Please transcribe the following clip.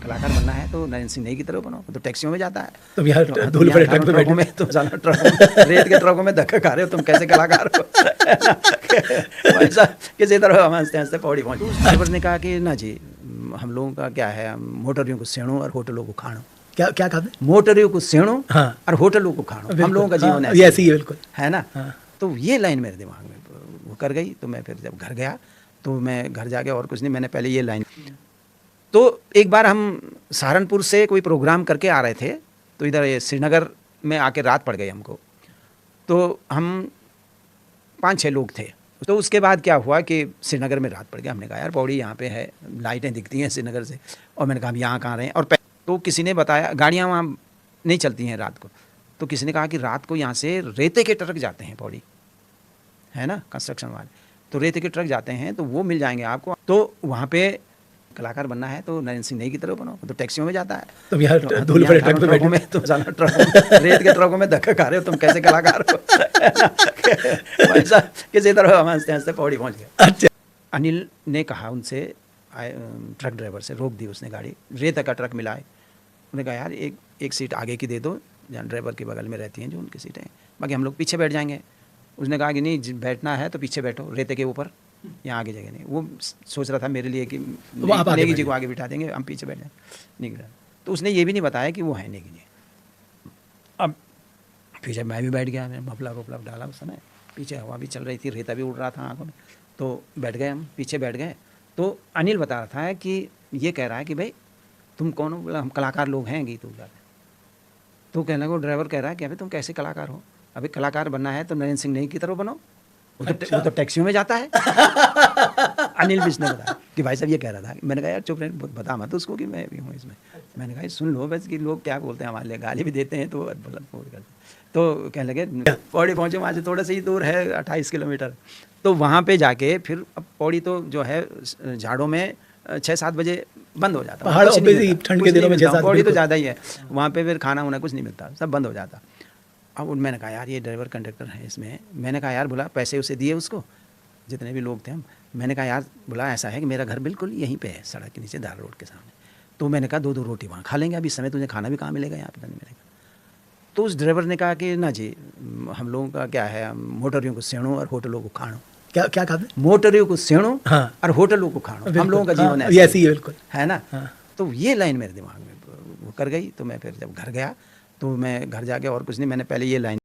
कलाकार बनना है तो नरेंद्र सिंह नेगी की तरह बनो। तो टैक्सियों में जाता है, तुम यहाँ धूल भरे ट्रक में बैठे, में तुम जाना ट्रकों रेत के ट्रकों में धक्का खा रहे हो, तुम कैसे कलाकार हो? वैसा किसी तरह हम हंसते हंसते पौड़ी पहुंच गए। ड्राइवर ने कहा कि ना जी, हम लोगों का क्या है, हम मोटरियों को सेणो और होटलों को खाणो। क्या क्या कहा? मोटरियों को सेणो हाँ। और होटलों को खाणो। हम लोगों का जीवन ऐसी है, बिल्कुल है ना। हाँ। तो ये लाइन मेरे दिमाग में वो कर गई। तो मैं फिर जब घर गया तो मैं घर जाके और कुछ नहीं, मैंने पहले ये लाइन। तो एक बार हम सहारनपुर से कोई प्रोग्राम करके आ रहे थे, तो इधर ये श्रीनगर में आके रात पड़ गई हमको। तो हम 5-6 लोग थे। तो उसके बाद क्या हुआ कि श्रीनगर में रात पड़ गया। हमने कहा यार पौड़ी यहाँ पे है, लाइटें दिखती हैं श्रीनगर से। और मैंने कहा हम यहाँ कहाँ रहे हैं। और तो किसी ने बताया गाड़ियाँ वहाँ नहीं चलती हैं रात को। तो किसी ने कहा कि रात को यहाँ से रेते के ट्रक जाते हैं पौड़ी, है ना, कंस्ट्रक्शन वाले। तो रेते के ट्रक जाते हैं, तो वो मिल जाएंगे आपको। तो वहाँ पे कलाकार बनना है तो नरेंद्र सिंह नेगी की तरह बनो। तो टैक्सियों में जाता है, तुम यहाँ धूल भरे ट्रक में बैठे, तुम जाना ट्रकों रेत के ट्रकों में धक्का खा रहे हो, तुम कैसे कलाकार हो? वैसा किसी तरह हम हंसते हंसते पौड़ी पहुंच गए। अच्छा। अनिल ने कहा उनसे, ट्रक ड्राइवर से, रोक दी उसने गाड़ी। रेत का ट्रक मिला है। उन्होंने कहा यार एक सीट आगे की दे दो, जहाँ ड्राइवर के बगल में रहती हैं जो उनकी सीटें, बाकी हम लोग पीछे बैठ जाएंगे। उसने कहा कि नहीं, बैठना है तो पीछे बैठो, रेते के ऊपर, यहाँ आगे जगह नहीं। वो सोच रहा था मेरे लिए कि नेगी जी को आगे बिठा देंगे, हम पीछे बैठ जाएंगे। नहीं, तो उसने ये भी नहीं बताया कि वो है नेगी जी। अब पीछे मैं भी बैठ गया, मैंने मफलर वफलर डाला उस समय, पीछे हवा भी चल रही थी, रेता भी उड़ रहा था आँखों में। तो बैठ गए, हम पीछे बैठ गए। तो अनिल बता रहा था कि ये कह रहा है कि भाई तुम कौन हो? बोला हम कलाकार लोग हैं गीत उगा। तो कहने को ड्राइवर कह रहा है कि अभी तुम कैसे कलाकार हो? अभी कलाकार बनना है तो नरेंद्र सिंह नेगी की तरह बनो। वो तो टैक्सियों में जाता है। अनिल बिश ने बताया कि भाई साहब ये कह रहा था। मैंने कहा यार चुप रहे, बता मत उसको कि मैं भी हूँ इसमें। मैंने कहा सुन लो बस कि लोग क्या बोलते हैं, हमारे लिए गाली भी देते हैं तो बोल करते। तो कहने लगे पौड़ी पहुँचे, वहाँ से थोड़ा सा ही दूर है, 28 किलोमीटर। तो वहाँ पे जाके फिर अब पौड़ी तो जो है झाड़ों में 6-7 बजे बंद हो जाता है। ठंड के दिनों में 6-7 पौड़ी तो ज़्यादा ही है, वहाँ पे फिर खाना वाना कुछ नहीं मिलता, सब बंद हो जाता। अब मैंने कहा यार ये ड्राइवर कंडक्टर है इसमें। मैंने कहा यार बोला पैसे उसे दिए उसको, जितने भी लोग थे हम। मैंने कहा यार बोला ऐसा है कि मेरा घर बिल्कुल यहीं पे है, सड़क के नीचे, दाल रोड के सामने। तो मैंने कहा 2-2 रोटी वहाँ खा लेंगे, अभी इस समय तुझे खाना भी कहाँ मिलेगा, यहाँ पे नहीं मिलेगा। तो उस ड्राइवर ने कहा कि ना जी, हम लोगों का क्या है, हम मोटरियों को सेणो और होटलों को खाणो। क्या क्या कहा? मोटरियों मोटरियों को सेणो हाँ। और होटलों को खाणो। हम लोगों का जीवन ऐसी है, बिल्कुल है ना। हाँ। तो ये लाइन मेरे दिमाग में वो कर गई। तो मैं फिर जब घर गया तो मैं घर जाके और कुछ नहीं, मैंने पहले ये लाइन